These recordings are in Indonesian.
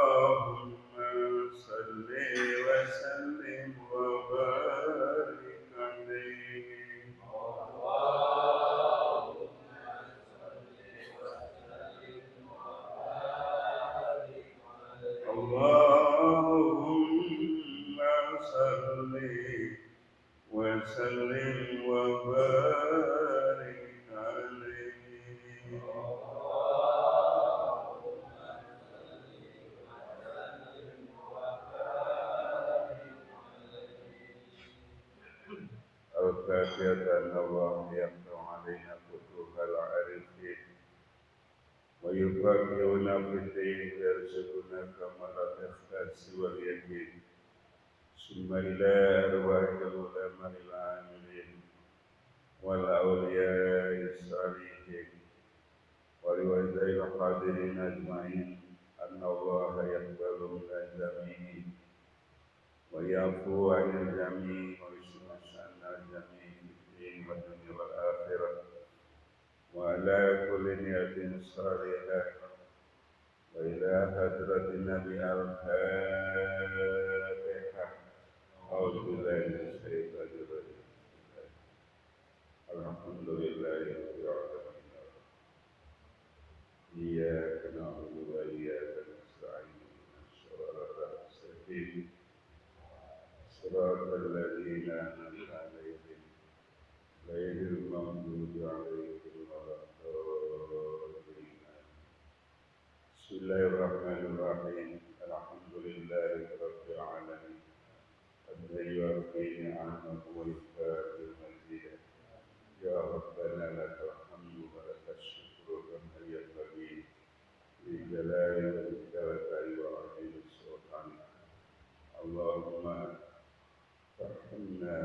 Allahumma salli wa sallim wa barik alaihi. Allahumma salli wa sallim wa barik alaihi. الفاتحة. الله يفتح علينا فتوح العارفين ويفقهنا في الدين ويرزقنا كمال الإخلاص واليقين ثم إلى أرواح العلماء العاملين والأولياء الصالحين ولوالدي الحاضرين أجمعين أن الله يقبل من الجميع ويعفو عن الجميع ويشفع شأن الجميع في الدين والدنيا والآخرة وعلى كل نية صالحة وإلى حضرة النبي الفاتحة. أعوذ بالله من الشيطان الرجيم. الحمد لله رب العالمين. إياك نعبد وإياك نستعين صراط المستقيم صراط الذين أنعمت عليهم غير المغضوب عليهم ولا الضالين. بسم الله الرحمن الرحيم. الحمد لله رب العالمين الذي يوفي نعمه ويكافئ مزيده. يا ربنا لك الحمد ولك الشكر كما ينبغي لجلال وجهك وعظيم سلطانك. اللهم ارحمنا.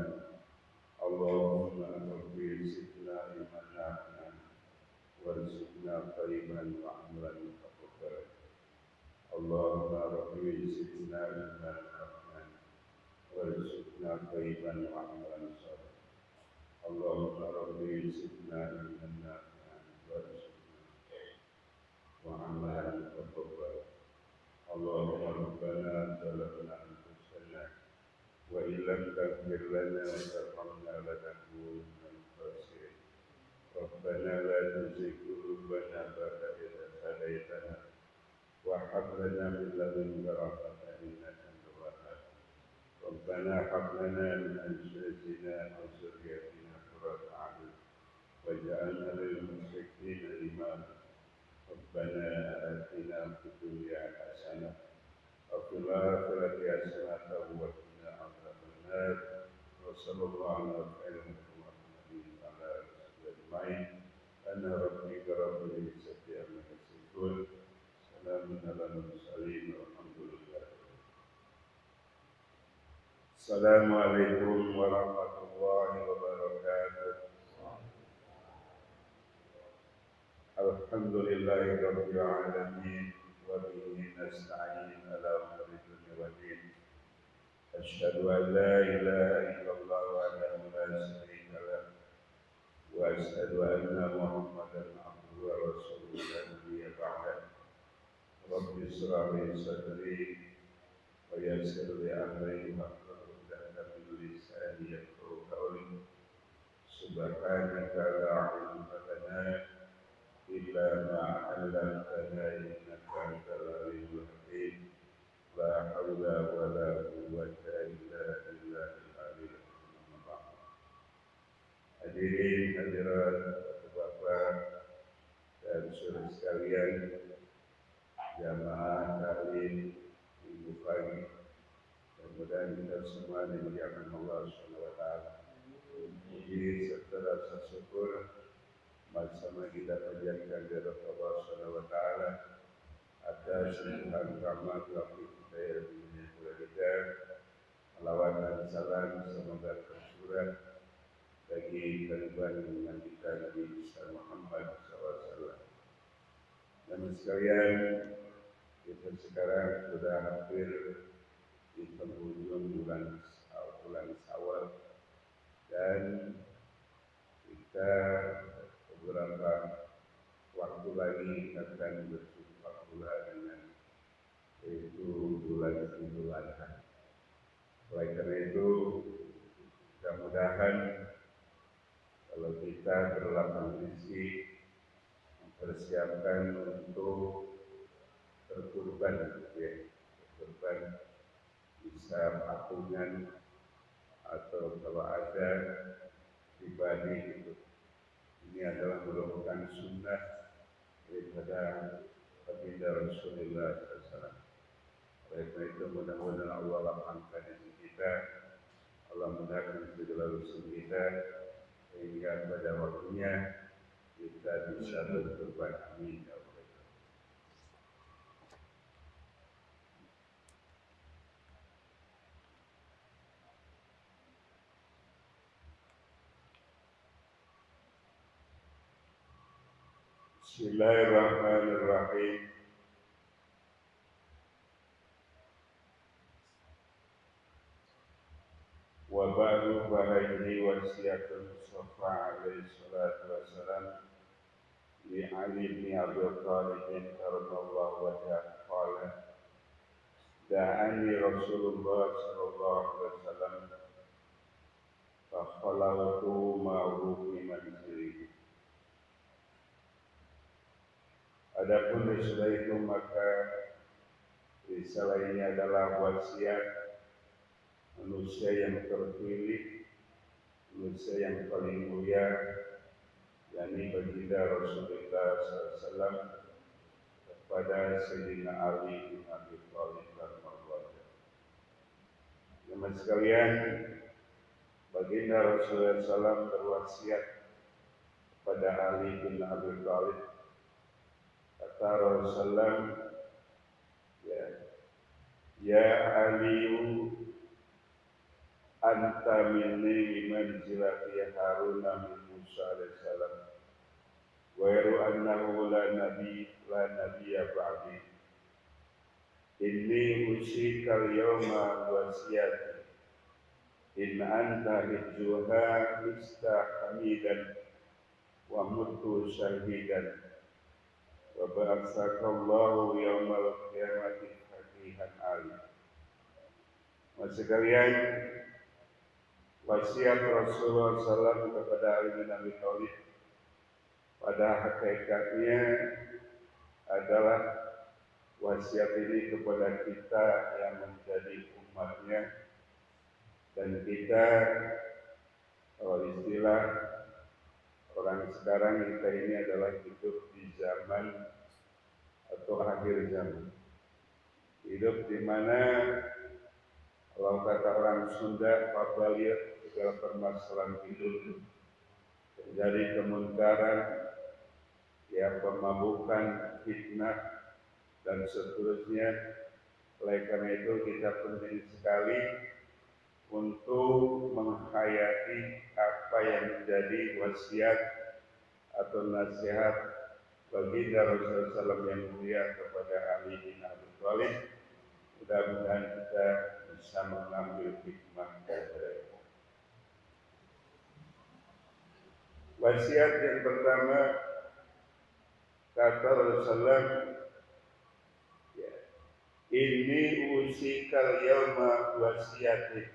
اللهم ربي زدنا علما نافعا وارزقنا طيبا وعملا متقبلا. اللهم ربي زدنا علما نافعا وارزقنا طيبا وعملا صالحا. اللهم ربي زدنا علما نافعا وارزقنا وعملا متقبلا. اللهم ربنا ظلمنا انفسنا وإن لم تغفر لنا وترحمنا لنكونن من الخاسرين. ربنا لا تزغ قلوبنا بعد إذ هديتنا وهب لنا من لدنك رحمة إنك أنت الوهاب. ربنا هب لنا من أزواجنا وذرياتنا قرة أعين واجعلنا للمتقين إماما. ربنا آتنا في الدنيا حسنة وفي الآخرة حسنة وقنا عذاب النار. وصلى الله على خير محمد وعلى آله وصحبه أجمعين. أنا ربك رب العزة عما يصفون. سلام على المرسلين والحمد لله. السلام عليكم ورحمة الله وبركاته. الحمد لله رب العالمين وبه نستعين على أمور الدنيا والدين. أشهد أن لا إله إلا الله وحده لا شريك له وأشهد أن محمدا عبده ورسوله لا نبي بعده. رب اشرح لي صدري ويسر لي أمري واحلل عقدة من لساني يفقهوا قولي. سبحانك لا علم لنا إلا ما علمتنا إنك أنت العليم الحكيم. لا حول ولا قوة إلا بالله العلي العظيم. Hadirin hadirat Bapak dan saudara sekalian, jamaah taklim minggu pagi, mudah-mudahan kita semua dimuliakan Allah Subhanahu wa taala. Puji serta rasa syukur sama kita panjatkan kepada Allah Subhanahu wa taala atas limpahan rahmat taufik hidayah dunia kita. Salawat dan salam semoga tercurah bagi keribuan dengan kita Nabi Muhammad SAW. Dan sekalian, kita sekarang sudah hampir di penghujung bulan Syawal dan lagi akan berjumpa pula dengan yaitu bulan Idul Adha. Oleh karena itu, mudah-mudahan kalau kita berlapang diri mempersiapkan untuk berkurban, ya, berkurban bisa patungan atau kalau ada pribadi itu. Ini adalah merupakan sunnah daripada baginda Rasulullah SAW. Oleh karena itu mudah-mudahan Allah lapangkan rezeki kita, Allah mudahkan segala urusan kita, sehingga pada waktunya kita bisa berkorban. Amin ya Allah. Bismillahirrahmanirrahim. Wa ba'du fa hadhihi wasiyatul Mustafa alaihi salatu wassalam li Ali bin Abi Thalib radhiyallahu anhu qala da'ani Rasulullah sallallahu alaihi wasallam fa khalawtu ma'ruf manzili. Adapun sesudah itu maka risalah ini adalah wasiat manusia yang terpilih, manusia yang paling mulia, yakni baginda Rasulullah SAW kepada Sayyidina Ali bin Abi Thalib radhiyallahu anhu. Teman sekalian, baginda Rasulullah SAW berwasiat kepada Ali bin Abi Thalib. Kata Rasulullah, ya Aliyu anta minni manzilati Haruna min Musa alaihi salam wa yaru annahu la nabiyya ba'di inni usika al-yawma wasiyati in anta hijjuha mista hamidan wa mutu syahidan wa ba'atsaka Allahu yawmal qiyamati hakihan ali. Mas sekalian, wasiat Rasulullah SAW kepada Ali bin Abi Thalib pada hakikatnya adalah wasiat ini kepada kita yang menjadi umatnya, dan kita, kalau istilah orang sekarang, kita ini adalah hidup di zaman atau akhir zaman, hidup di mana kalau kata orang Sunda, pabalir segala permasalahan hidup, terjadi kemunkaran, ya pemabukan, fitnah, dan seterusnya. Oleh karena itu kita penting sekali untuk menghayati apa yang menjadi wasiat atau nasihat baginda Rasulullah SAW yang mulia kepada Ali bin Abi Thalib. Mudah-mudahan kita bisa mengambil hikmah dari itu. Wasiat yang pertama kata Rasulullah, ini usikal yauma wasiyati.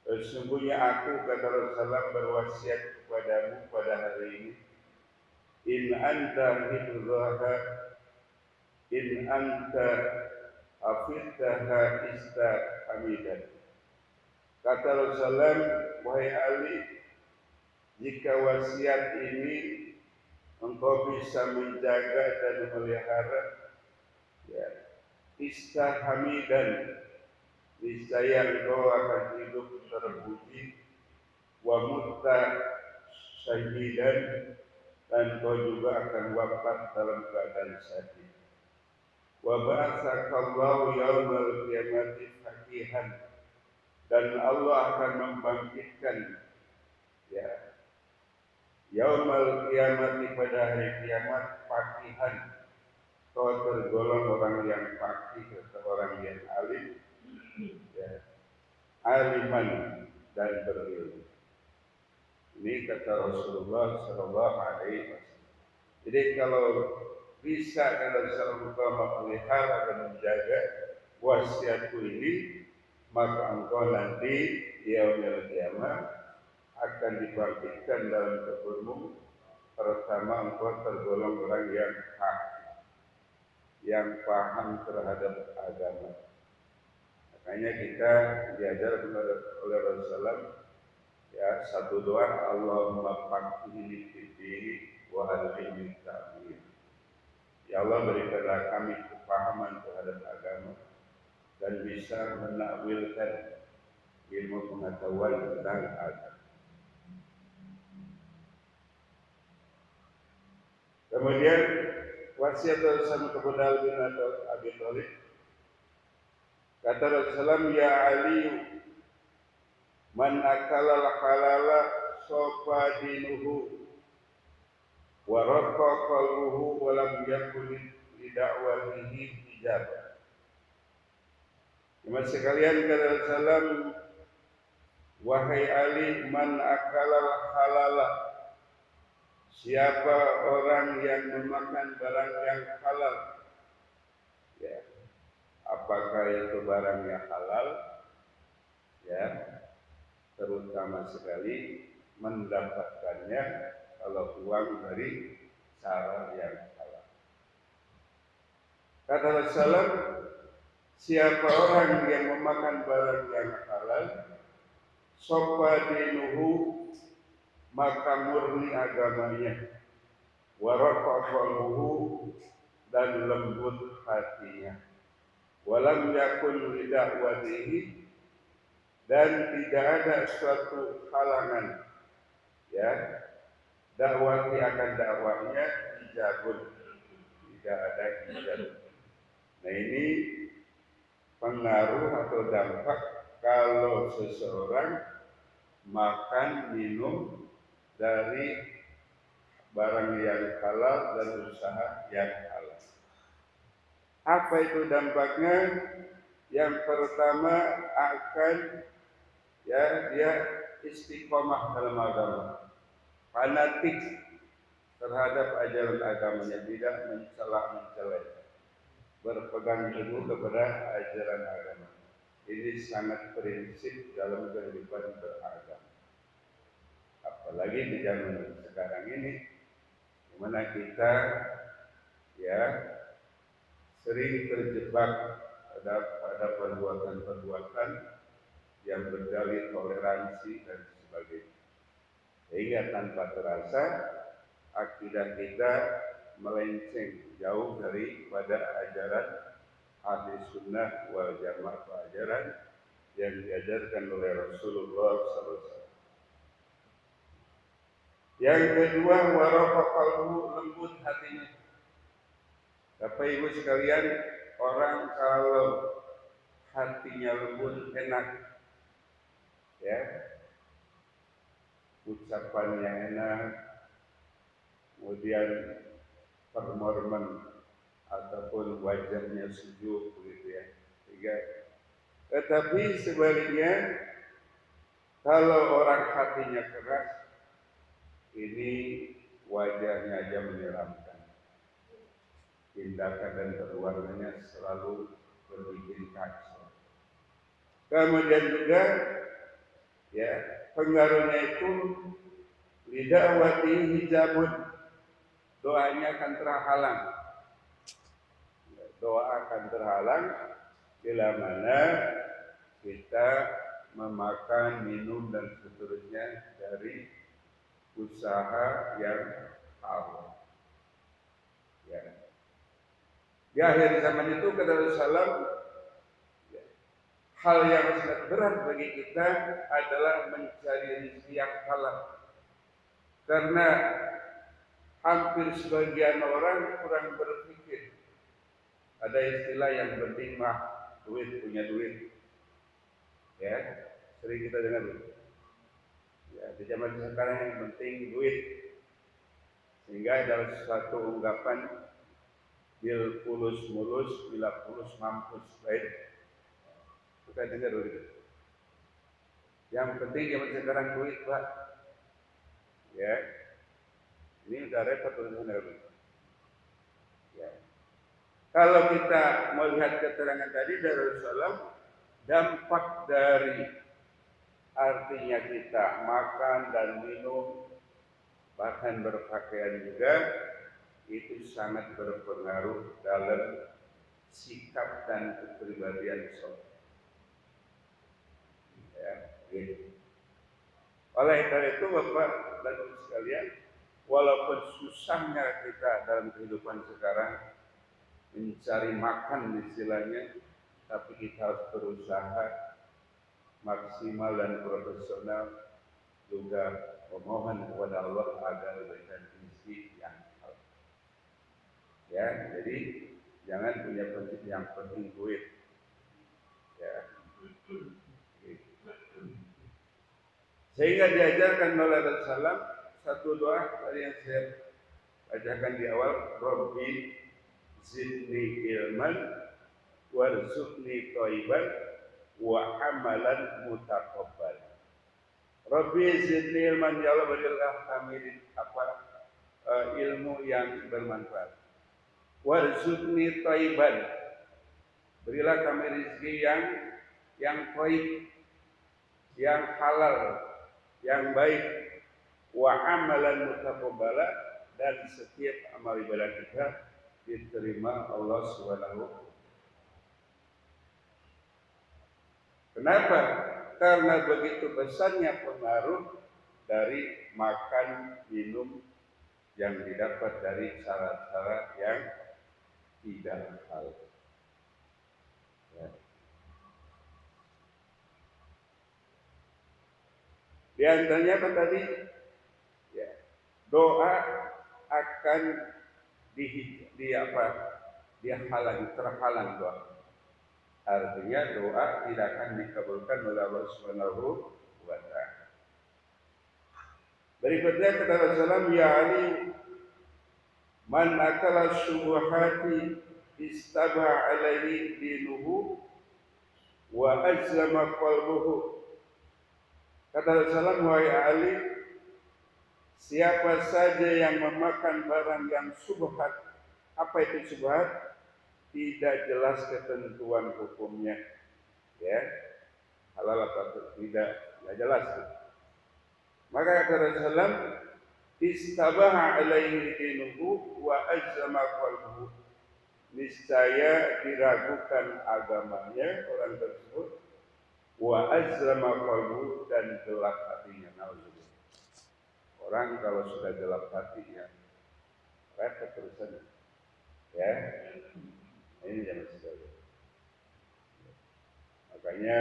Sesungguhnya aku, kata Rasulullah, berwasiat kepadamu pada hari ini. In anta hifdhaha, in anta hafidhaha ista hamidan. Kata Rasulullah, wahai Ali, jika wasiat ini engkau bisa menjaga dan memelihara, ya, istahamidan, niscaya engkau akan hidup terpuji, wa mutta syahidan, dan engkau juga akan wafat dalam keadaan syahid. Wa ba'atsakallahu yaumal qiyamati faqihan, dan Allah akan membangkitkan, ya, yaumal qiyamati, pada hari kiamat, faqihan, kau tergolong orang yang faqih atau orang yang alim, ya, aliman dan berilmu. Ini kata Rasulullah SAW. Jadi kalau bisa kalau seorang memelihara dan menjaga wasiatku ini, maka engkau nanti di yaumil kiamat akan dibangkitkan dalam kuburmu. Pertama engkau tergolong orang yang hak, yang paham terhadap agama. Makanya kita diajar oleh Rasulullah, ya, satu doa, Allahumma faqihni fiddin wa allimni ta'wil. Ya Allah, berikanlah kami kepahaman terhadap agama dan bisa menakwilkan ilmu pengetahuan tentang agama. Kemudian wasiat Rasulullah kepada Ali bin Abi Thalib, kata Rasulullah, ya Ali, man akala halala sofa dinuhu wa raqa qalbuhu wa lam yakul li da'watihi hijab. Jemaah sekalian, kata Rasulullah, wahai Ali, man akala halala, siapa orang yang memakan barang yang halal, ya, apakah itu barang yang halal, ya, terutama sekali mendapatkannya kalau uang dari cara yang halal. Kata Rasulullah, siapa orang yang memakan barang yang halal, sofa dinuhu, maka murni agamanya, warqa qalbuhu, dan lembut hatinya, walam yakun lidakwatihi, dan tidak ada suatu halangan, ya, dakwati akan dakwahnya, hijabun, tidak ada hijab. Nah, ini pengaruh atau dampak kalau seseorang makan minum dari barang yang halal dan usaha yang halal. Apa itu dampaknya? Yang pertama, akan, ya, dia istiqomah dalam agama, fanatik terhadap ajaran agamanya, tidak mencela-mencela, berpegang teguh kepada ajaran agama. Ini sangat prinsip dalam kehidupan beragama. Apalagi di zaman sekarang ini, di mana kita, ya, sering terjebak pada perbuatan-perbuatan yang berdalih toleransi dan sebagainya, sehingga tanpa terasa akidah kita melenceng jauh daripada ajaran ahli sunnah wal jamaah, ajaran yang diajarkan oleh Rasulullah SAW. Yang kedua, waraqa qalbu, lembut hatinya. Bapak Ibu sekalian, orang kalau hatinya lembut, enak, ya, ucapannya enak, kemudian performan ataupun wajahnya sejuk, begitu ya. Tetapi sebaliknya, kalau orang hatinya keras, ini wajahnya aja menyeramkan, tindakan dan perbuatannya selalu berbikin kacau. Kemudian juga, ya, pengaruhnya itu lidawati hijabun, doanya akan terhalang. Doa akan terhalang bila mana kita memakan, minum dan seterusnya dari usaha yang haram. Ya. Di akhir zaman itu, kata Rasulullah, ya, hal yang sangat berat bagi kita adalah mencari rezeki yang halal, karena hampir sebagian orang kurang berpikir. Ada istilah yang penting mah duit, punya duit, ya, sering kita dengar. Ya, di zaman sekarang yang penting duit, sehingga dalam suatu ungkapan, bil fulus mulus, bila fulus mampus, baik, kita dengar begitu. Yang penting zaman sekarang duit, Pak. Ya, ini udah repot tulisannya. Ya. Kalau kita melihat keterangan tadi dari Rasulullah, dampak dari artinya kita makan dan minum, bahkan berpakaian juga, itu sangat berpengaruh dalam sikap dan kepribadian seseorang. Ya, gitu. Oleh karena itu Bapak dan Ibu sekalian, walaupun susahnya kita dalam kehidupan sekarang mencari makan istilahnya, tapi kita harus berusaha maksimal dan profesional juga memohon kepada Allah agar memberikan rezeki yang halal. Ya, jadi jangan punya prinsip yang penting duit. Ya, sehingga diajarkan oleh Rasulullah satu doa tadi yang saya bacakan di awal, Rabbi zidni ilman warzuqni thayyiban wa amalan mutaqabbal. Rabbi zidni ilman, ya Allah berilah kami ilmu yang bermanfaat. Warzuqni thayyiban, berilah kami rezeki yang thayyib, yang halal, yang baik. Wa amalan mutaqabbala, dan setiap amal ibadah kita diterima Allah Subhanahu. Kenapa? Karena begitu besarnya pengaruh dari makan minum yang didapat dari cara-cara yang tidak halal. Ya. Di antaranya apa tadi? Ya. Doa akan terhalang doa. Artinya doa tidak akan dikabulkan oleh Allah Subhanahu wa taala. Berikutnya kata Rasulullah, ya Ali, man akala syubuhati istaba alaihi dinuhu wa ajlama qalbuhu. Kata Rasulullah, wahai Ali, siapa saja yang memakan barang yang subhat, apa itu subhat? Tidak jelas ketentuan hukumnya, ya, halal atau tidak jelas. Maka kata Rasulullah, istabaha alaihi dinuhu wa ajzama qalbuhu, niscaya diragukan agamanya orang tersebut, wa ajzama qalbuhu, dan gelap hatinya. Nauzubillah. Orang kalau sudah gelap hatinya, repot terusan, ya. Ini jangan sekali. Makanya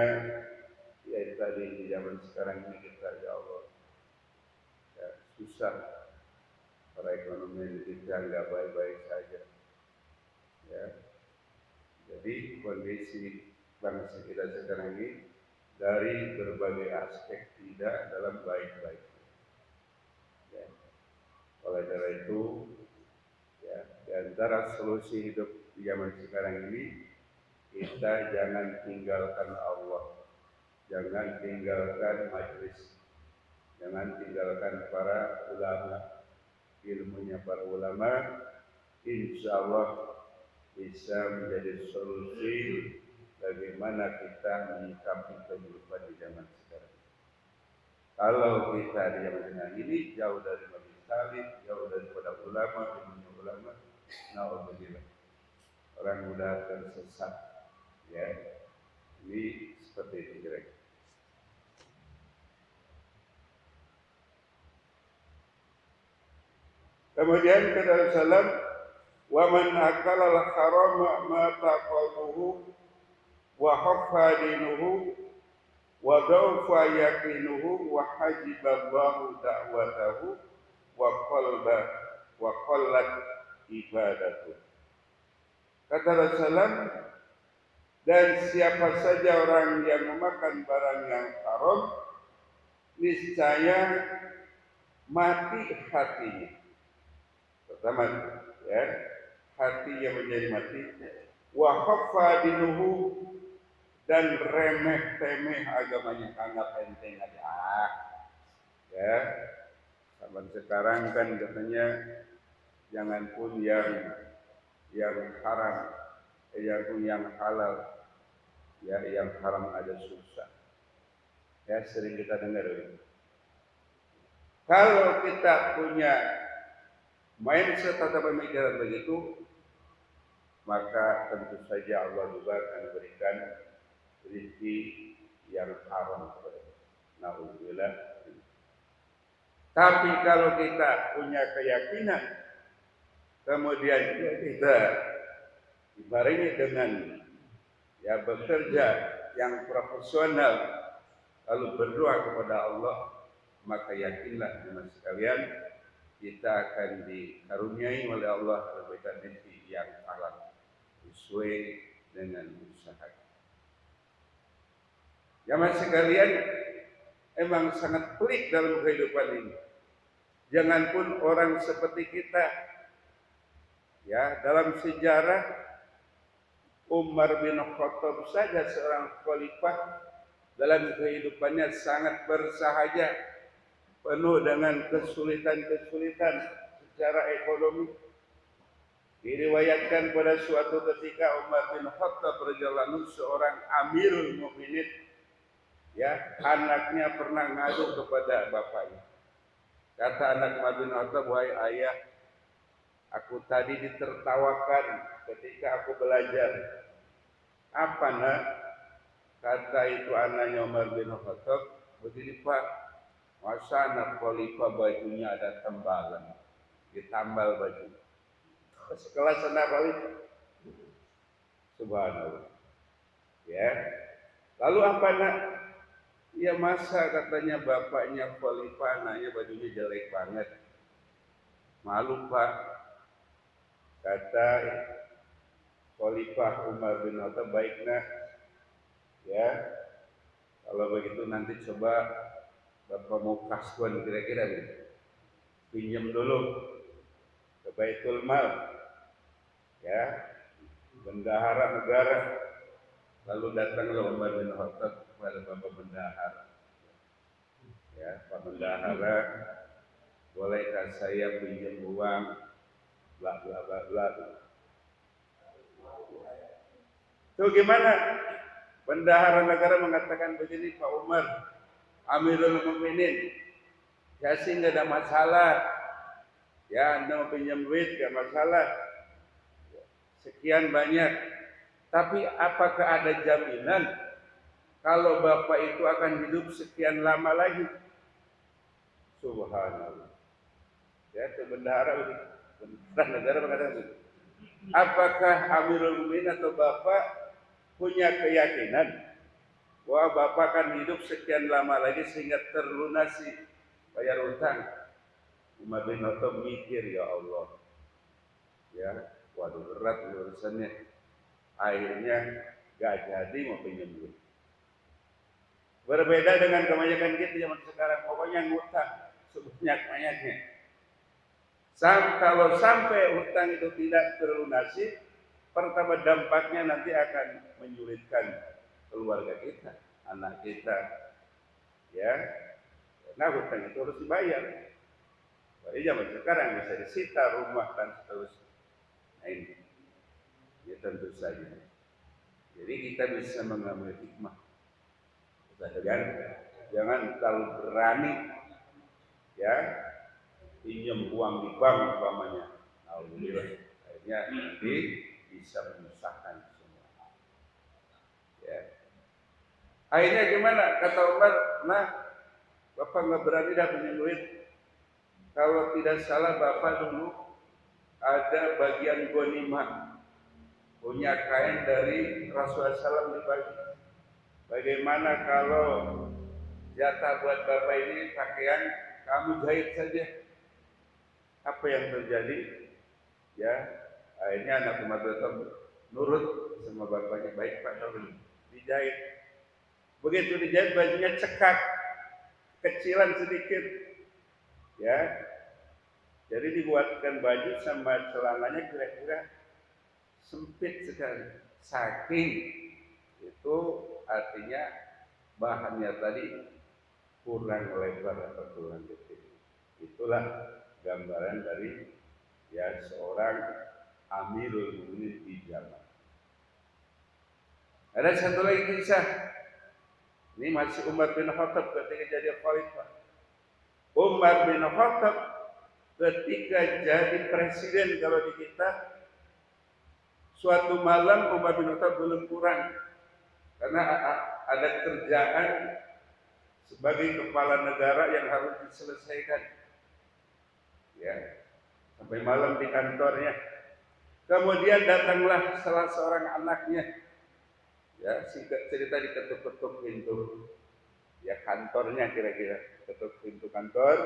ya tadi di zaman sekarang ini kita, ya Allah, ya, susah, perekonomian kita nggak baik-baik saja. Ya, jadi kondisi bangsa kita sekarang ini dari berbagai aspek tidak dalam baik-baik. Ya. Oleh karena itu, ya, di antara solusi hidup di zaman sekarang ini, kita jangan tinggalkan Allah, jangan tinggalkan majelis, jangan tinggalkan para ulama, ilmunya para ulama. Insya Allah bisa menjadi solusi bagaimana kita menyikapi kehidupan di zaman sekarang. Kalau kita di zaman sekarang ini jauh dari majelis taklim, jauh daripada ulama, ilmunya ulama, naudzubillah, orang mudah tersesat. Ya, ini seperti itu kira-kira. Kemudian kata Rasulullah, wa man akala al-harama mata qalbuhu wa khaffa dinuhu wa dawfa yaqinuhu wa hajiballahu da'watahu wa qallat ibadatuh. Kata Rasulullah, dan siapa saja orang yang memakan barang yang haram, niscaya mati hatinya. Pertama, ya, hati yang menjadi mati. Wa khaffa dinuhu, dan remeh-temeh agamanya, anggap enteng aja. Ya, zaman sekarang kan katanya jangan pun yang haram, yang halal, ya yang haram ada susah. Ya sering kita dengar. Kalau kita punya mindset atau pemikiran begitu, maka tentu saja Allah juga akan berikan rezeki yang haram kepada kita. Nauzubillah. Tapi kalau kita punya keyakinan, kemudian kita dibarengi dengan ya bekerja yang profesional, lalu berdoa kepada Allah, maka yakinlah teman sekalian, kita akan dikaruniai oleh Allah kebaikan rezeki yang halal sesuai dengan usaha. Teman sekalian, emang sangat pelik dalam kehidupan ini. Janganpun orang seperti kita, ya dalam sejarah Umar bin Khattab saja seorang khalifah dalam kehidupannya sangat bersahaja, penuh dengan kesulitan-kesulitan secara ekonomi. Diriwayatkan pada suatu ketika Umar bin Khattab radhiyallahu anhu seorang Amirul Mukminin, ya anaknya pernah ngadu kepada bapaknya. Kata anak Umar bin Khattab, "Wahai ayah, aku tadi ditertawakan ketika aku belajar." "Apa nak?" Kata itu anaknya Umar bin Khattab, "Begini Pak, masa anak khalifah bajunya ada tembalan, ditambal baju." Sekelas anak khalifah. Subhanallah. Ya. Lalu apa nak? Ya masa katanya bapaknya khalifah, anaknya bajunya jelek banget. Malu Pak. Kata Khalifah Umar bin Khattab, "Baik nak, ya kalau begitu nanti coba Bapak mau kaskuan kira-kira nih, pinjam dulu ke Baitul Mal, ya bendahara negara." Lalu datanglah Umar bin Khattab kepada Bapak Bendahara, ya Pak Bendahara, bolehkah saya pinjam uang, bla bla bla bla. Itu gimana? Bendahara negara mengatakan begini, "Pak Umar, Amirul Mukminin, ya sih nggak ada masalah, ya Anda mau pinjam duit nggak masalah, sekian banyak. Tapi apakah ada jaminan kalau Bapak itu akan hidup sekian lama lagi?" Subhanallah. Ya, itu bendahara begitu. Bendahara negara mengatakan begitu. Apakah Amirul Mukminin atau Bapak punya keyakinan bahwa Bapak akan hidup sekian lama lagi sehingga terlunasi bayar utang? Umar bin Khattab mikir, ya Allah, ya waduh berat urusannya. Akhirnya gak jadi mau pinjam duit. Berbeda dengan kebanyakan kita zaman sekarang, pokoknya ngutang sebanyak-banyaknya. Kalau sampai hutang itu tidak terlunasi, pertama dampaknya nanti akan menyulitkan keluarga kita, anak kita, ya. Karena hutang itu harus dibayar. Jadi zaman sekarang bisa disita rumah dan seterusnya. Nah ini, ya tentu saja. Jadi kita bisa mengambil hikmah. Jangan terlalu berani, ya pinjam uang di bank umpamanya. Alhamdulillah, akhirnya nanti bisa menyusahkan semua. Ya. Akhirnya gimana? Kata Umar, "Nah, Bapak nggak berani dah pinjam duit. Kalau tidak salah Bapak dulu ada bagian ghanimah, punya kain dari Rasulullah SAW dibagi. Bagaimana kalau jatah buat Bapak ini pakaian kamu jahit saja?" Apa yang terjadi? Ya, akhirnya anak Umar bin nurut sama bapaknya, "Baik Pak, kalau dijahit." Begitu dijahit bajunya cekak, kecilan sedikit, ya. Jadi dibuatkan baju sama celananya kira-kira sempit sekali. Saking itu artinya bahannya tadi kurang lebar atau kurang kecil. Itulah gambaran dari ya seorang Amirul Mukminin di zaman. Ada satu lagi kisah. Ini masih Umar bin Khattab ketika jadi khalifah. Umar bin Khattab ketika jadi presiden kalau di kita, suatu malam Umar bin Khattab belum pulang karena ada kerjaan sebagai kepala negara yang harus diselesaikan. Ya, sampai malam di kantornya. Kemudian datanglah salah seorang anaknya. Ya, singkat cerita diketuk-ketuk pintu. Ya kantornya kira-kira, ketuk pintu kantor.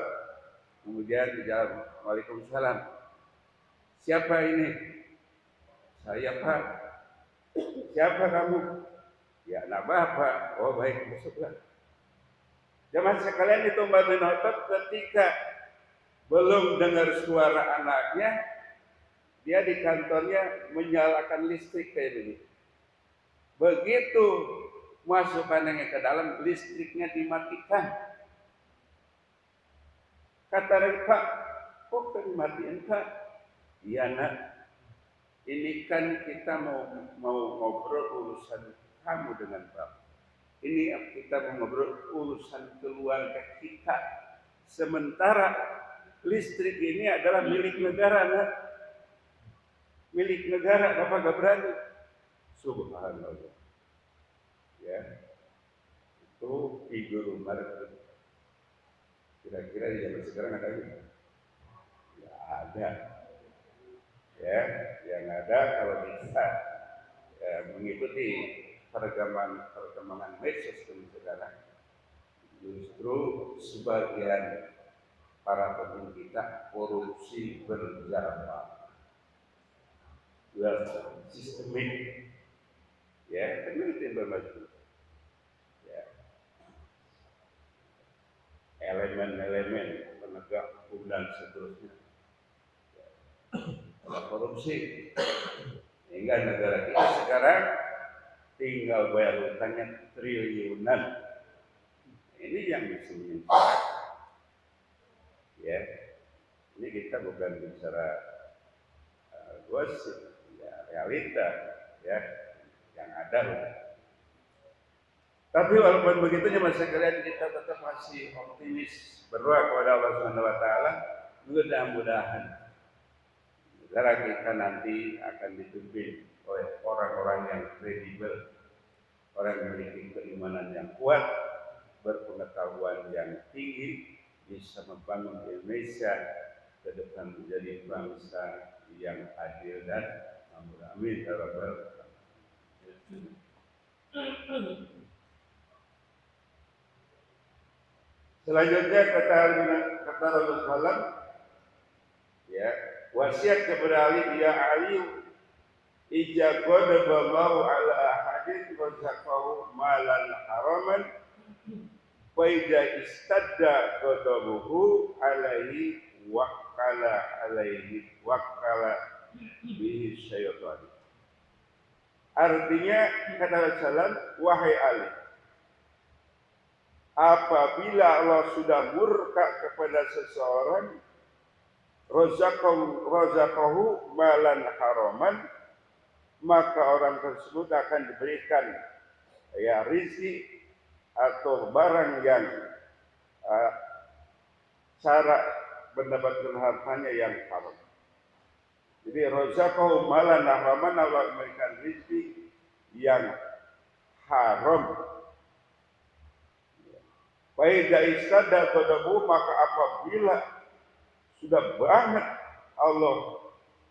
Kemudian dijawab, "Waalaikumsalam. Siapa ini?" "Saya, Pak." "Siapa kamu?" "Ya anak Bapak." "Oh baik, masuklah." Jamaah sekalian, itu Umar bin Khattab ketika belum dengar suara anaknya, dia di kantornya menyalakan listrik kayak begitu. Begitu masuk anaknya ke dalam, listriknya dimatikan. Kata Pak, "Kok dimatiin Pak?" "Iya nak, ini kan kita mau ngobrol urusan kamu dengan Bapak. Ini kita mau ngobrol urusan keluarga kita. Sementara listrik ini adalah milik negara, nak. Milik negara, Bapak gak berani." Subhanallah. Ya, itu figur Umar. Kira-kira di zaman sekarang ada nggak? Ya ada. Ya, yang ada kalau kita mengikuti perkembangan medsos sekarang, justru sebagian para pemimpin kita korupsi berjamaah, sistemik, ya, kan itu yang bermaksud, ya, elemen-elemen penegak hukum dan seterusnya, korupsi, sehingga negara kita sekarang tinggal bayar hutangnya triliunan. Ini yang disebut, ya. Ini kita bukan bicara gosip, ya, realita, ya, yang ada. Tapi walaupun begitu, jemaah sekalian, kita tetap masih optimis, berdoa kepada Allah Subhanahu wa taala, mudah-mudahan negara kita nanti akan dipimpin oleh orang-orang yang kredibel, orang yang memiliki keimanan yang kuat, berpengetahuan yang tinggi, bisa membangun Indonesia ke depan menjadi bangsa yang adil dan makmur. Amin ya rabbal alamin. Selanjutnya kata Rasulullah, ya, wasiat kepada Ali, "Ya Ali, ija qadaballahu ala ahadin razaqahu malan haraman, fa ija istadda qadabuhu alaihi wakkala bihi syaitan." Artinya kata Rasulullah, "Wahai Ali, apabila Allah sudah murka kepada seseorang, razaqahu malan haraman, maka orang tersebut akan diberikan, ya, rizki atau barang yang cara mendapatkan hartanya yang haram." Jadi razaqahu malan haraman, Allah memberikan rizki yang haram. Faida istada qadabu, maka apabila sudah banget Allah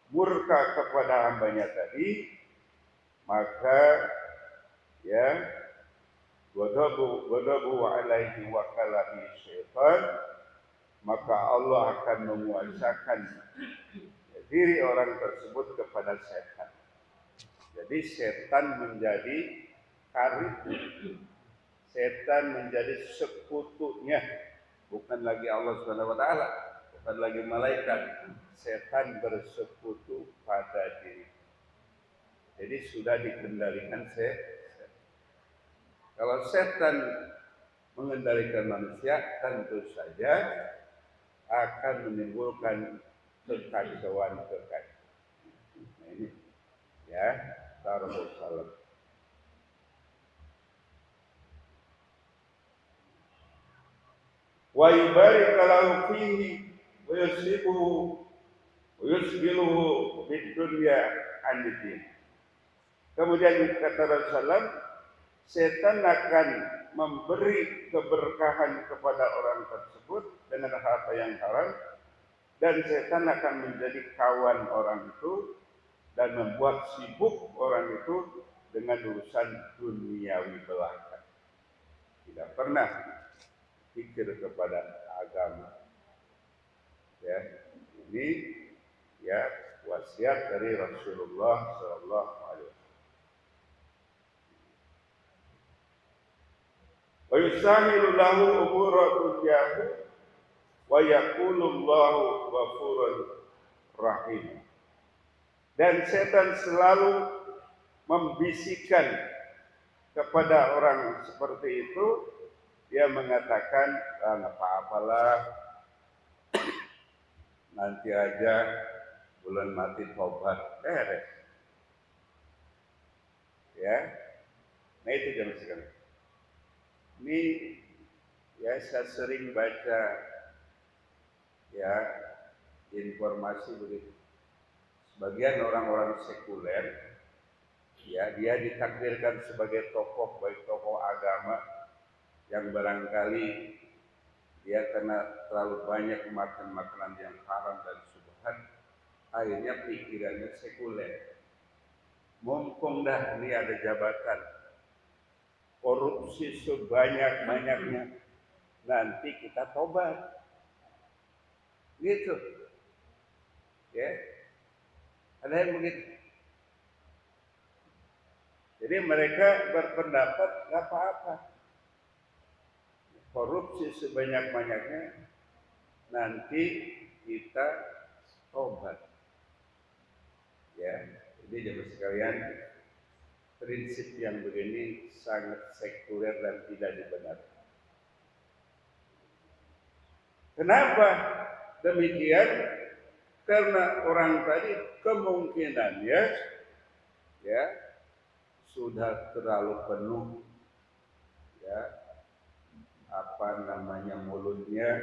murka kepada hambanya tadi, maka, ya, ghadabu alaihi wa kalabi syaitan, maka Allah akan menguasakan diri orang tersebut kepada setan. Jadi setan menjadi karib, setan menjadi sekutunya, bukan lagi Allah Subhanahu wa taala, bukan lagi malaikat. Setan bersekutu pada diri. Jadi sudah dikendalikan setan. Kalau setan mengendalikan manusia, tentu saja akan menimbulkan kekacauan. Ini ya, taruh salam. Wa yubarik lahu fihi wa yusibuhu wa yusbiluhu bid dunya an-din. Kemudian kata Rasulullah, setan akan memberi keberkahan kepada orang tersebut dengan harta yang haram, dan setan akan menjadi kawan orang itu dan membuat sibuk orang itu dengan urusan duniawi belaka. Tidak pernah pikir kepada agama. Ya, ini ya wasiat dari Rasulullah Sallallahu Alaihi Wasallam. Wa yusahilu lahu umura dunyahu wa yaqulullahu ghafurur rahim. Dan setan selalu membisikkan kepada orang seperti itu, dia mengatakan, nggak apa-apalah, nanti aja bulan mati tobat beres. Ya, nah itu jangan sekali. Ini ya saya sering baca ya informasi begitu. Sebagian orang-orang sekuler, ya dia ditakdirkan sebagai tokoh, baik tokoh agama yang barangkali dia karena terlalu banyak makan makanan yang haram dan subhan, akhirnya pikirannya sekuler. Mumpung dah ini ada jabatan, korupsi sebanyak-banyaknya, nanti kita tobat. Gitu. Ya. Ada yang begitu. Jadi mereka berpendapat nggak apa-apa. Korupsi sebanyak-banyaknya, nanti kita tobat. Ya, jadi jemaah sekalian, prinsip yang begini sangat sekuler dan tidak dibenarkan. Kenapa demikian? Karena orang tadi kemungkinannya ya sudah terlalu penuh ya apa namanya mulutnya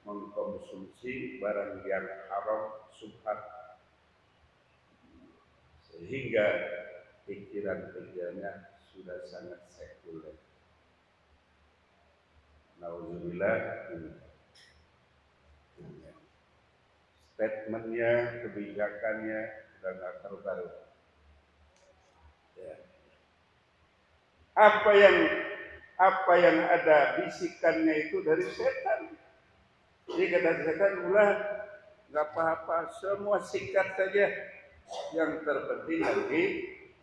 mengkonsumsi barang yang haram subhat, sehingga pikiran-pikirannya sudah sangat sekuler. Nauzubillah. Statementnya, kebijakannya sudah nggak karu-karu. Ya. Apa yang ada bisikannya itu dari setan. Jadi kata setan, ulah nggak apa-apa, semua sikat saja. Yang terpenting nanti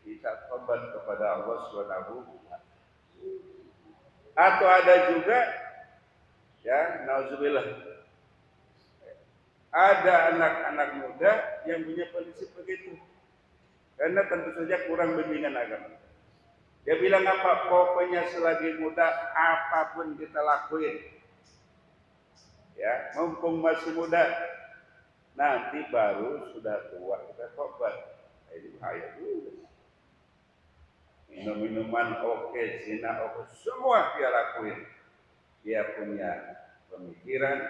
kita tobat kepada Allah Subhanahu. Atau ada juga, ya, nauzubillah, ada anak-anak muda yang punya prinsip begitu, karena tentu saja kurang bimbingan agama. Dia bilang apa? Pokoknya selagi muda apapun kita lakuin, ya, mumpung masih muda. Nanti baru sudah tua kita tobat. Ini bahaya juga. Minum-minuman oke, zina oke, semua dia lakuin. Dia punya pemikiran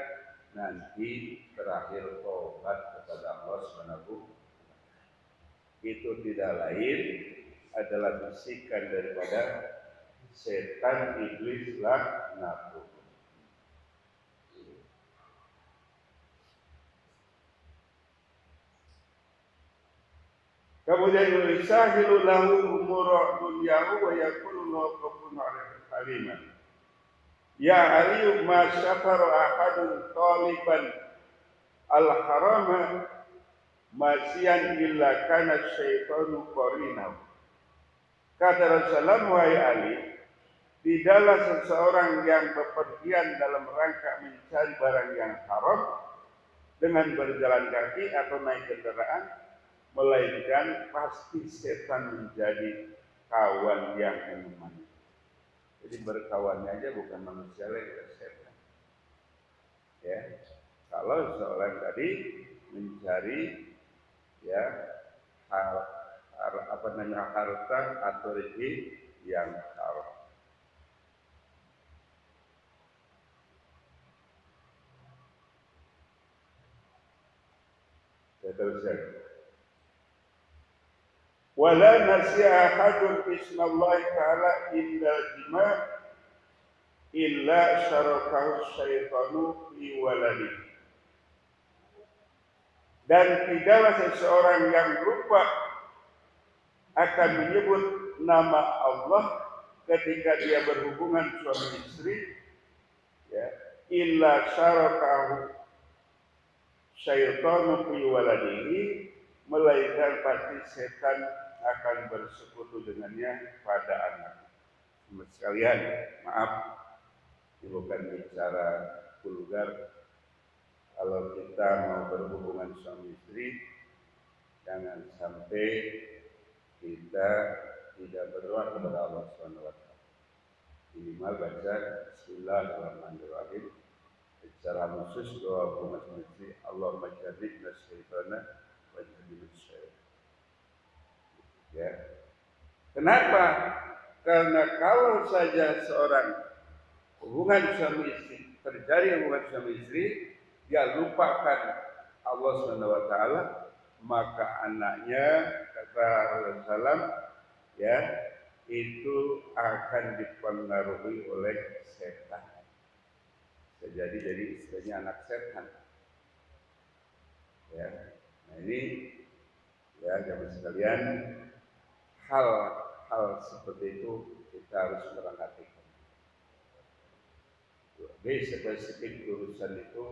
nanti terakhir tobat kepada Allah Subhanahu. Itu tidak lain adalah bisikan daripada setan iblis laknatullah. Kemudian yusahilu lahu umura dunyahu wa yakunu ghafurun haliman. Ya Ali ma syafara ahadun taliban al-harama masyian illa kana syaitanu qarinahu. Kata Rasulullah, wahai Ali, tidaklah seseorang yang bepergian dalam rangka mencari barang yang haram dengan berjalan kaki atau naik kendaraan, melainkan pasti setan menjadi kawan yang menemani. Jadi berkawannya aja bukan manusia lagi, setan. Ya, kalau seorang tadi mencari ya harta atau rezeki yang haram. Saya teruskan. Wala nasi'a ahadun ismallahi ta'ala illa jima' illa syarakahu syaitanu fi waladihi. Dan tidaklah seseorang yang lupa akan menyebut nama Allah ketika dia berhubungan suami istri, ya, illa syarakahu syaitanu fi waladihi, melainkan pasti setan akan bersekutu dengannya pada anak. Sekalian, maaf, ini bukan bicara vulgar. Kalau kita mau berhubungan suami istri, jangan sampai kita tidak berdoa kepada Allah Subhanahu wa taala. Minimal baca Bismillahirrahmanirrahim. Secara khusus doa hubungan suami istri, Allahumma jannibna syaitana wa jannibna syaitan. Ya. Kenapa? Karena kalau saja seorang hubungan suami istri, terjadi hubungan suami istri, dia lupakan Allah Subhanahu wa taala, maka anaknya, kata Rasulullah, ya, itu akan dipengaruhi oleh setan. Jadi istilahnya anak setan. Ya. Nah ini, ya, jamaah sekalian, hal seperti itu kita harus perhatikan. Jadi spesifik urusan itu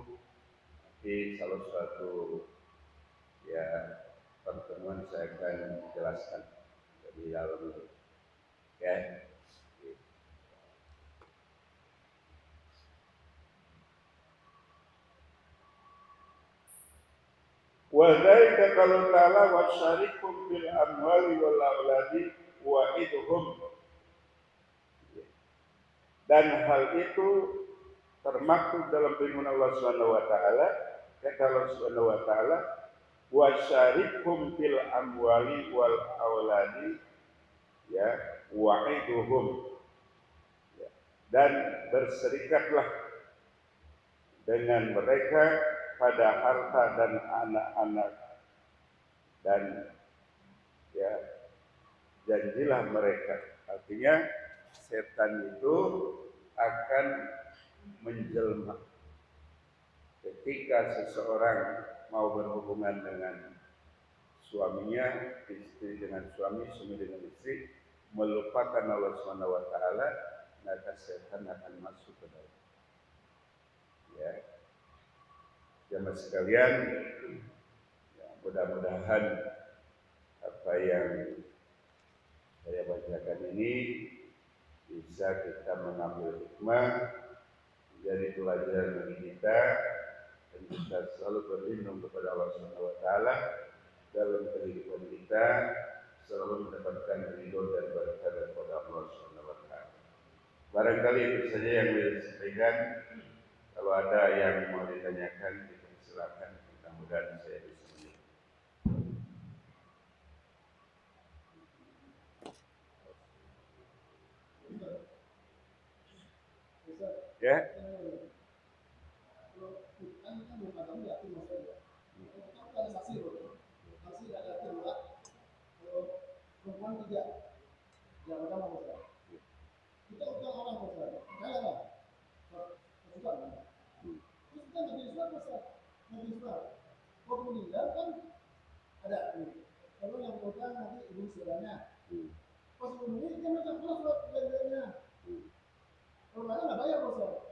di salah satu, ya, pertemuan saya akan jelaskan lebih dalam itu. Ya. Wa dzalika qalu ta'ala wa syarikum bil amwali wal auladi wa idhum. Dan hal itu termaktub dalam firman Allah Subhanahu wa taala, kata Allah Subhanahu wa taala, wa syarikum fil amwali wal auladi, ya, wa idhum. Ya. Dan berserikatlah dengan mereka pada harta dan anak-anak, dan, ya, janjilah mereka. Artinya setan itu akan menjelma ketika seseorang mau berhubungan dengan suaminya, istri dengan suami, suami dengan istri, melupakan Allah Subhanahu wa taala, maka setan akan masuk ke dalam. Ya. Jamaah sekalian, ya, mudah-mudahan apa yang saya bacakan ini bisa kita mengambil hikmah, menjadi pelajaran bagi kita, dan kita selalu berlindung kepada Allah Subhanahu wa taala dalam kehidupan kita, selalu mendapatkan ridho dan berkah daripada Allah Subhanahu wa taala. Barangkali itu saja yang bisa disampaikan. Kalau ada yang mau ditanyakan, silakan. Mudah-mudahan saya bisa menjawab. Ya. Meninggal kan ada kalau yang pegang nanti ibu saudaranya pas meninggal dia minta pulang surat perjanjiannya kalau nggak bayar bos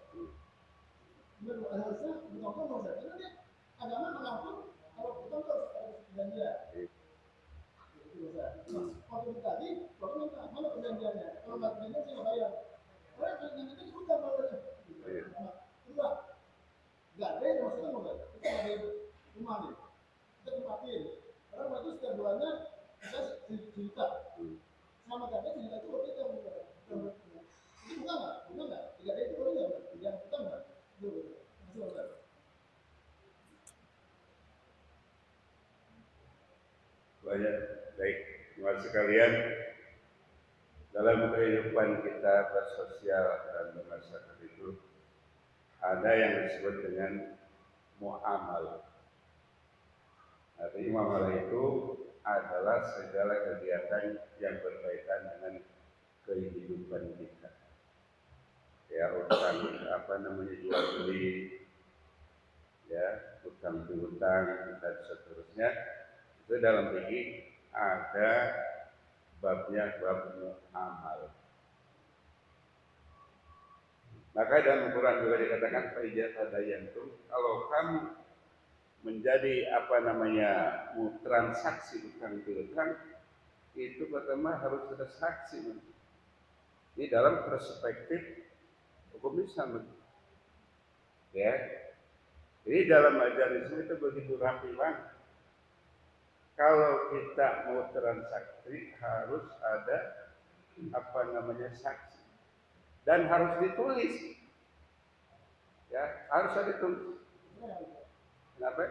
benar harusnya bukan bos karena dia agama mengatur kalau bukan harus perjanjian itu bos waktu tadi kalau minta mana perjanjiannya kalau nggak perjanjian saya nggak bayar karena perjanjian itu hutang bayarnya kedua nggak ada yang maksudnya nggak kita nggak ada rumah nih kita tempatin karena berarti setiap bulannya kita juta selama kakek juta itu berarti kita itu bukan nggak 3D itu boleh nggak yang kita nggak itu masih ada banyak Baik, teman sekalian, dalam kehidupan kita bersosial dan bermasyarakat itu ada yang disebut dengan muamalah. Artinya muamalah itu adalah segala kegiatan yang berkaitan dengan kehidupan kita. Ya, utang apa namanya jual beli, ya, utang piutang dan seterusnya. Itu dalam fikih ada babnya bab muamalah. Maka dalam Al-Quran juga dikatakan faizat tadayantum, kalau kamu menjadi apa namanya transaksi utang piutang itu pertama harus ada saksi. Ini dalam perspektif hukum Islam, ya. Jadi dalam ajaran itu begitu rapi banget. Kalau kita mau transaksi harus ada apa namanya saksi dan harus ditulis, ya harus ada ditulis. Kenapa?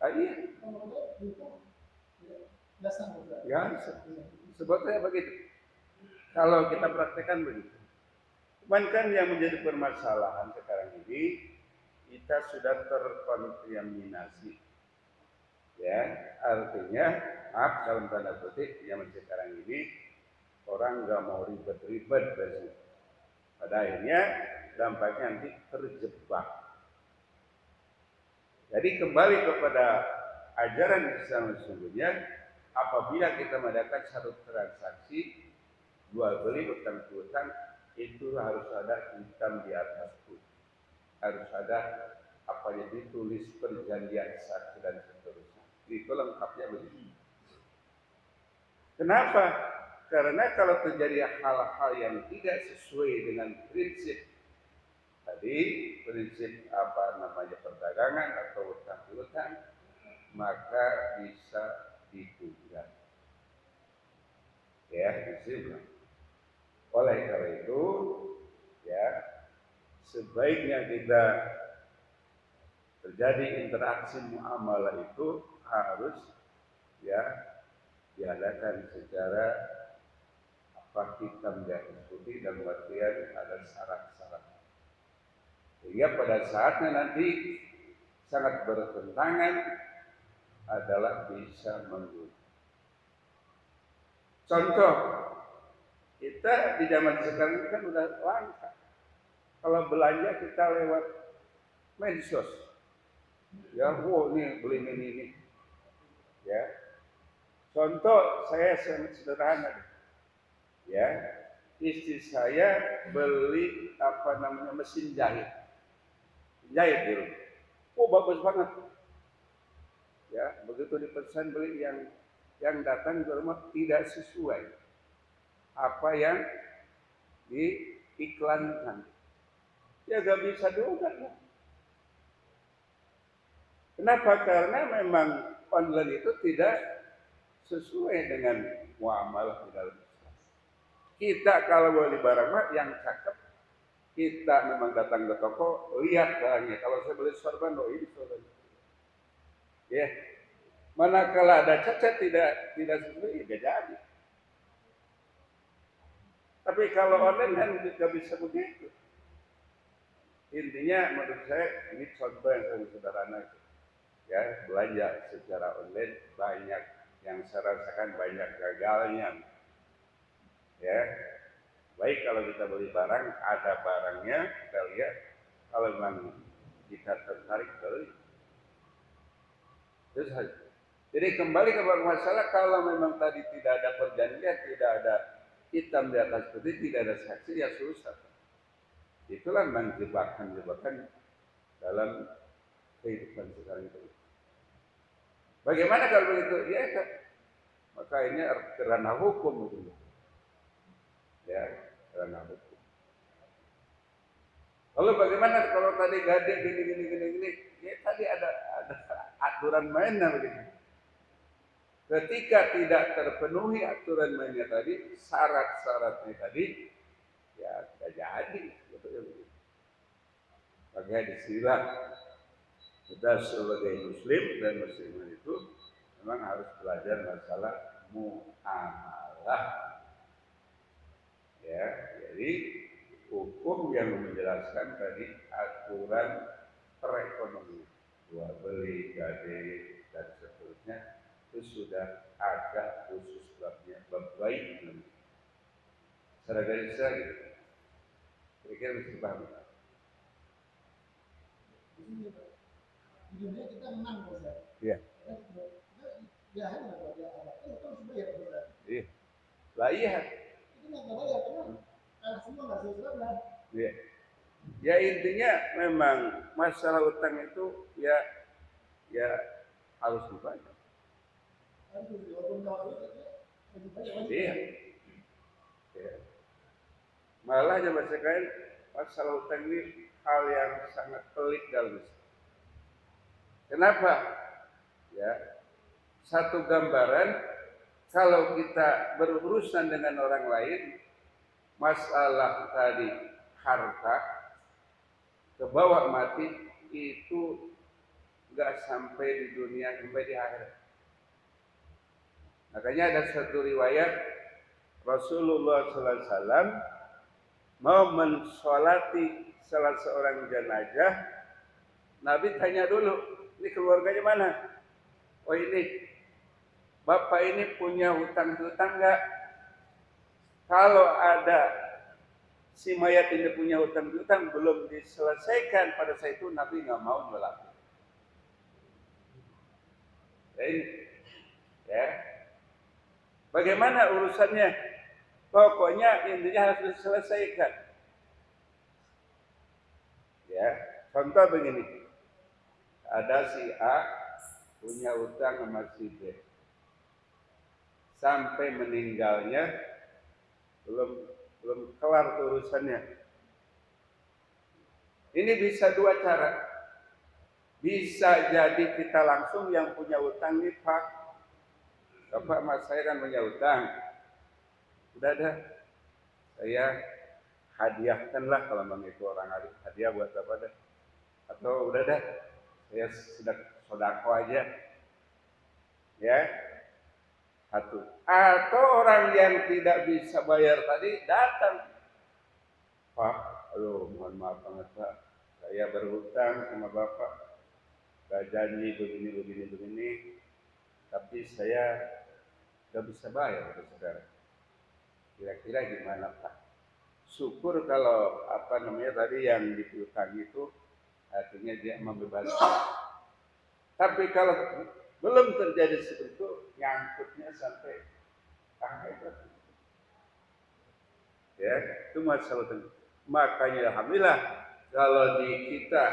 Ah, iya. Ya, sebetulnya begitu. Kalau kita praktekkan begitu. Cuman kan yang menjadi permasalahan sekarang ini kita sudah terkontaminasi. Ya, artinya maaf dalam tanda kutip zaman sekarang ini orang nggak mau ribet-ribet biasanya. Pada akhirnya dampaknya nanti terjebak. Jadi kembali kepada ajaran Islam sesungguhnya, apabila kita mengadakan satu transaksi jual beli utang piutang itu harus ada hitam di atas putih, harus ada apa yang ditulis perjanjian saksi dan seterusnya. Itu lengkapnya begitu. Kenapa? Karena kalau terjadi hal-hal yang tidak sesuai dengan prinsip tadi, prinsip apa namanya perdagangan atau utang piutang, maka bisa ditunda. Ya, disini. Oleh karena itu, ya sebaiknya kita terjadi interaksi muamalah itu harus ya diadakan secara apa hitam di atas putih dan artian ada syarat-syarat. Sehingga pada saatnya nanti sangat bertentangan adalah bisa menggunakan. Contoh, kita di zaman sekarang kan udah langka. Kalau belanja kita lewat medsos, ya, ini beli ini, ya. Contoh saya sangat sederhana, ya. Istri saya beli apa namanya mesin jahit di rumah. Oh bagus banget, ya. Begitu dipesan beli yang datang ke rumah tidak sesuai apa yang diiklankan. Ya gak bisa juga. Kenapa? Karena memang online itu tidak sesuai dengan muamalah di dalam Islam. Kita kalau beli barang yang cakep, kita memang datang ke toko, lihat barangnya. Kalau saya beli sorban, oh ini sorban. Ya, manakala ada cacat tidak sesuai, ya jadi. Tapi kalau online kan tidak bisa begitu. Intinya menurut saya ini contoh yang sangat sederhana. Ya, belanja secara online banyak yang saya rasakan banyak gagalnya. Ya, baik kalau kita beli barang, ada barangnya, kita lihat kalau memang kita tertarik beli. Terus, jadi kembali kepada masalah kalau memang tadi tidak ada perjanjian, tidak ada hitam di atas putih, tidak ada saksi, ya susah. Itulah memang jebakan-jebakan dalam kehidupan sekarang itu. Bagaimana kalau begitu? Ya, maka ini ranah hukum itu. Ya, ranah hukum. Lalu bagaimana kalau tadi gade gini, ya tadi ada aturan mainnya begitu. Ketika tidak terpenuhi aturan mainnya tadi, syarat-syaratnya tadi, ya tidak jadi. Gitu ya begitu. Maka disinilah kita sebagai muslim dan muslimah itu memang harus belajar masalah muamalah. Ya, jadi hukum yang menjelaskan tadi aturan perekonomian, jual beli, gadai dan seterusnya itu sudah ada khusus babnya, bab baik. Secara garis besar gitu. Kira-kira bisa paham? Di dunia kita menang, Ustaz. Iya. Ya, kan harus bayar, Ustaz. Iya. Lah iya. Itu nggak bayar karena semua nggak sesuai. Iya. Ya intinya memang masalah utang itu ya harus dibayar. Iya. Ya. Malah zaman sekarang masalah utang ini hal yang sangat pelik dalam Islam. Kenapa? Ya, satu gambaran kalau kita berurusan dengan orang lain, masalah tadi harta kebawa mati itu nggak sampai di dunia, sampai di akhirat. Makanya ada satu riwayat Rasulullah SAW mau mensolati salah seorang jenazah, Nabi tanya dulu, ini keluarganya mana? Oh ini, bapak ini punya hutang-hutang enggak? Kalau ada si mayat ini punya hutang-hutang belum diselesaikan pada saat itu, Nabi nggak mau melakukan. Ini, ya. Bagaimana urusannya? Pokoknya intinya harus diselesaikan. Ya, contoh begini. Ada si A punya utang sama si B. Sampai meninggalnya belum kelar urusannya. Ini bisa dua cara. Bisa jadi kita langsung yang punya utang nih Pak. Bapak mas saya kan punya utang. Udah dah. Saya hadiahkanlah kalau memang itu orang hadiah buat apa dah. Atau udah dah. Saya sudah sodako aja. Ya. Satu. Atau orang yang tidak bisa bayar tadi datang. Pak, aduh mohon maaf banget Pak. Saya berhutang sama Bapak. Gak janji begini. Tapi saya gak bisa bayar sekarang. Kira-kira gimana Pak? Syukur kalau tadi yang dihutang itu artinya dia membebaskan. Tapi kalau belum terjadi seperti itu, nyangkutnya sampai akhirat. Ya, itu masalah itu. Makanya alhamdulillah kalau di kita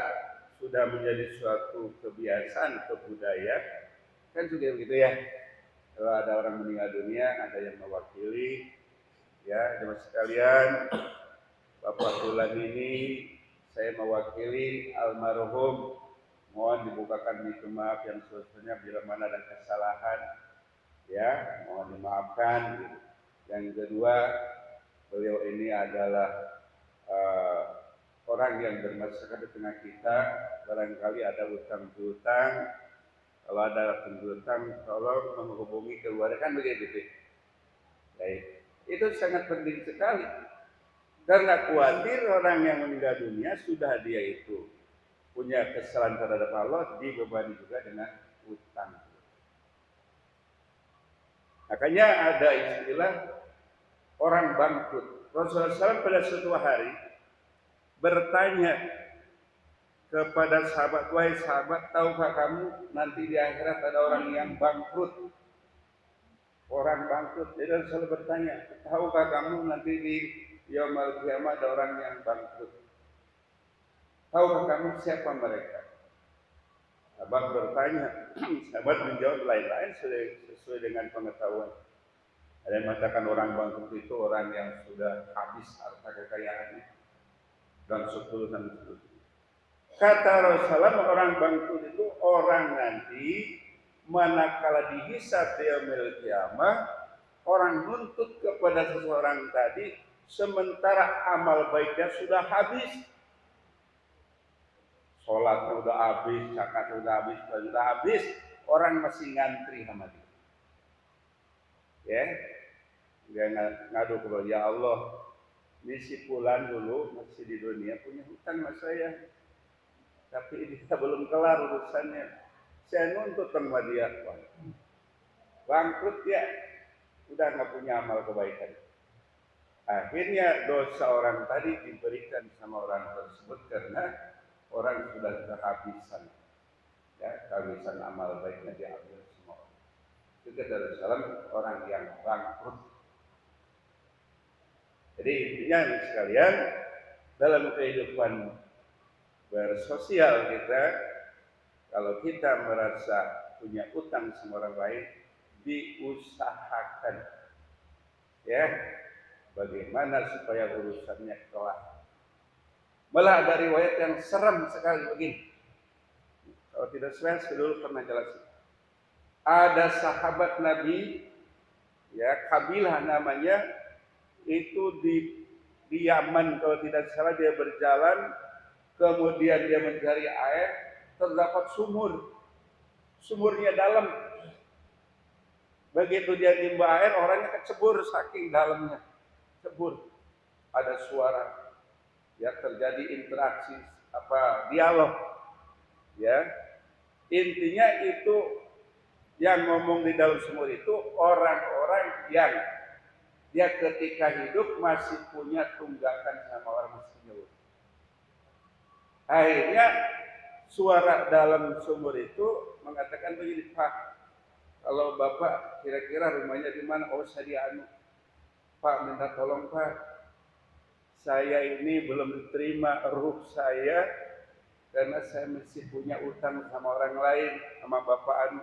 sudah menjadi suatu kebiasaan atau budaya, kan juga begitu ya. Kalau ada orang meninggal dunia, ada yang mewakili, ya, jemaah sekalian, Bapak Fulan ini saya mewakili almarhum, mohon dibukakan pintu maaf yang sebetulnya bila mana ada kesalahan, ya, mohon dimaafkan. Gitu. Yang kedua, beliau ini adalah orang yang bermasyarakat di tengah kita, barangkali ada utang piutang. Kalau ada piutang, tolong menghubungi keluarga, kan begitu. Baik, itu sangat penting sekali. Karena khawatir orang yang meninggal dunia sudah dia itu punya kesalahan terhadap Allah, dibebani juga dengan utang. Makanya ada istilah orang bangkrut. Rasulullah SAW pada suatu hari bertanya kepada sahabat, wahai sahabat, tahukah kamu nanti di akhirat ada orang yang bangkrut? Orang bangkrut. Jadi Rasulullah bertanya, tahukah kamu nanti di Yaumul Qiyamah ada orang yang bangkrut? Tahukah kamu siapa mereka? Sahabat bertanya, sahabat menjawab lain-lain sesuai dengan pengetahuan. Ada yang mengatakan orang bangkrut itu orang yang sudah habis harta kekayaannya dan seterusnya. Kata Rasulullah, orang bangkrut itu orang nanti manakala dihisab di yaumil qiyamah, orang nuntut kepada seseorang tadi sementara amal baiknya sudah habis. Sholatnya sudah habis, zakatnya sudah habis, sudah habis. orang masih ngantri sama dia. Ya, dia ngadu kepada ya Allah, ini si Fulan dulu masih di dunia punya hutang sama saya, tapi ini kita belum kelar urusannya. Saya nuntut sama dia, bangkrut ya, udah nggak punya amal kebaikan. Akhirnya dosa orang tadi diberikan sama orang tersebut karena orang sudah kehabisan, ya, kehabisan amal baiknya diambil semua. Itu kata Rasulullah, orang yang bangkrut. Jadi intinya sekalian, dalam kehidupan bersosial kita, kalau kita merasa punya utang sama orang lain, diusahakan, ya, bagaimana supaya urusannya kelar. Malah ada riwayat yang serem sekali begini. Kalau tidak saya dulu pernah jelasin. Ada sahabat Nabi, ya, kabilah namanya, itu di Yaman kalau tidak salah, dia berjalan, kemudian dia mencari air, terdapat sumur. Sumurnya dalam. Begitu dia nimba air, orangnya kecebur saking dalamnya. Cebur. Ada suara, ya, terjadi interaksi dialog, ya. Intinya itu yang ngomong di dalam sumur itu orang-orang yang dia ketika hidup masih punya tunggakan sama orang muslim. Akhirnya suara dalam sumur itu mengatakan begini, Pak, kalau Bapak kira-kira rumahnya di mana? Oh, saya di Anu. Pak, minta tolong Pak, saya ini belum diterima ruh saya karena saya masih punya utang sama orang lain, sama Bapak Anu.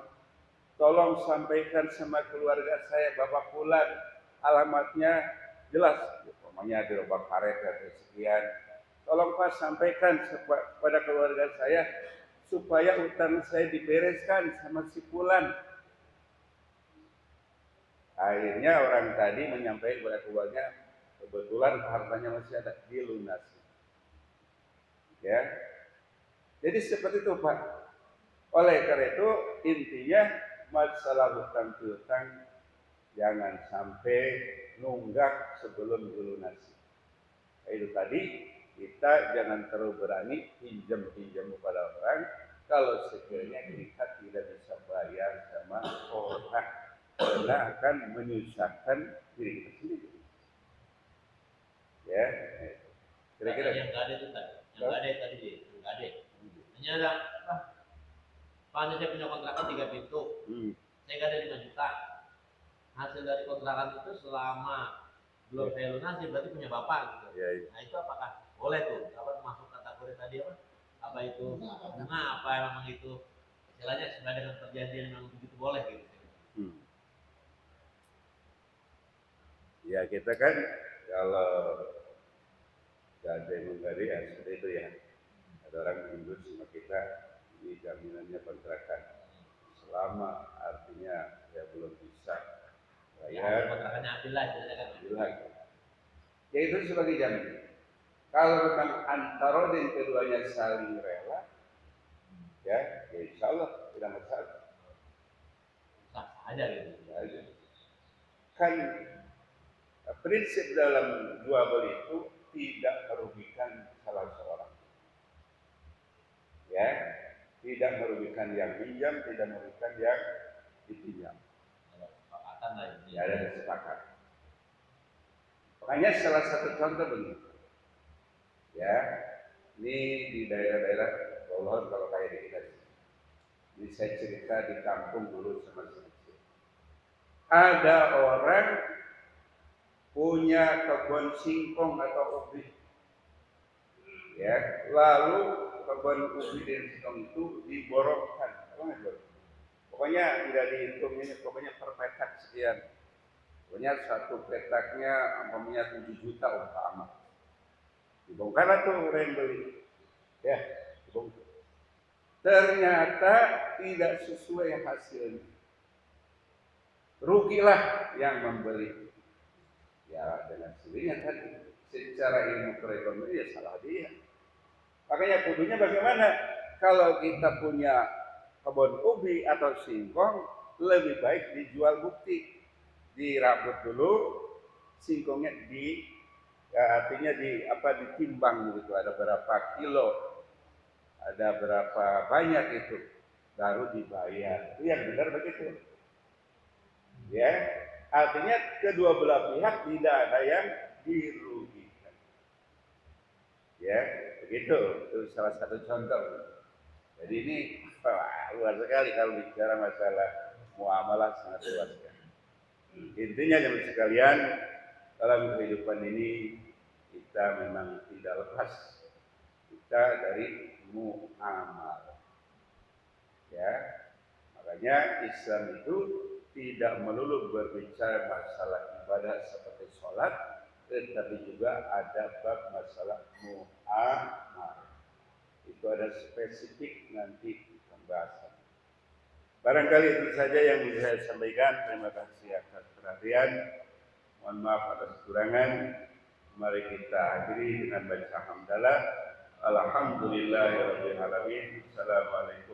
Tolong sampaikan sama keluarga saya, Bapak Fulan, alamatnya jelas, namanya di Lubang Karet atau sekian. Tolong Pak sampaikan kepada keluarga saya supaya utang saya dibereskan sama si Fulan. Akhirnya orang tadi menyampaikan kepada keluarga, kebetulan hartanya masih ada, dilunasi. Ya, jadi seperti itu Pak. Oleh karena itu intinya masalah hutang piutang jangan sampai nunggak sebelum dilunasi. Itu tadi, kita jangan terlalu berani pinjam kepada orang kalau sekiranya kita tidak bisa bayar sama orang, karena akan menyusahkan diri kita sendiri. Ya, kira-kira yang nggak ada itu tadi, yang nggak ada tadi, nggak ada. Hanya ada, Pak, saya punya kontrakan 3 pintu, saya nggak ada 5 juta. Hasil dari kontrakan itu selama belum saya lunasi berarti punya bapak gitu. Ya. Nah itu apakah boleh tuh? Apa masuk kategori tadi apa? Apa itu bunga? Apa memang itu istilahnya sesuai dengan perjanjian yang begitu boleh gitu? Ya kita kan kalau gak ada yang memberi ya seperti itu ya. Ada orang menunjuk sama kita, ini jaminannya kontrakan. Selama artinya ya belum bisa bayar. Kontrakannya ambillah, Ya itu sebagai jaminan. Kalau memang antarodin keduanya saling rela, ya insya Allah tidak masalah. Sah aja gitu. Kan prinsip dalam jual beli itu tidak merugikan salah seorang. Ya, tidak merugikan yang pinjam, tidak merugikan yang dipinjam. Ya, ada kesepakatan. Makanya salah satu contoh begitu. Ya, ini di daerah-daerah Bogor kalau kayak di kita. Ini saya cerita di kampung dulu sama sedikit. Ada orang punya kebun singkong atau ubi. Ya, lalu kebun ubi dan singkong itu diborongkan. Pokoknya tidak dihitung ini, pokoknya per petak sekian. Pokoknya satu petaknya umpamanya 7 juta umpama. Dibongkarlah tuh orang yang beli. Ya, dibongkar. Ternyata tidak sesuai hasilnya. Rugilah yang membeli. Ya dengan sendirinya tadi secara ilmu perekonomian ya salah dia. Makanya kudunya bagaimana? Kalau kita punya kebun ubi atau singkong lebih baik dijual bukti, dirabut dulu, singkongnya artinya ditimbang gitu, ada berapa kilo, ada berapa banyak itu, baru dibayar. Itu yang benar begitu. Ya, artinya kedua belah pihak tidak ada yang dirugikan. Ya, begitu. Itu salah satu contoh. Jadi ini luar sekali kalau bicara masalah muamalah, sangat luas sekali. Intinya jemaah sekalian, dalam kehidupan ini kita memang tidak lepas kita dari muamalah. Ya, makanya Islam itu tidak melulu berbicara masalah ibadah seperti sholat, tetapi juga ada bab masalah muamalah. Itu ada spesifik nanti pembahasan. Barangkali itu saja yang bisa saya sampaikan. Terima kasih atas perhatian. Mohon maaf atas kekurangan. Mari kita akhiri dengan baca hamdalah. Alhamdulillahirabbil alamin. Assalamualaikum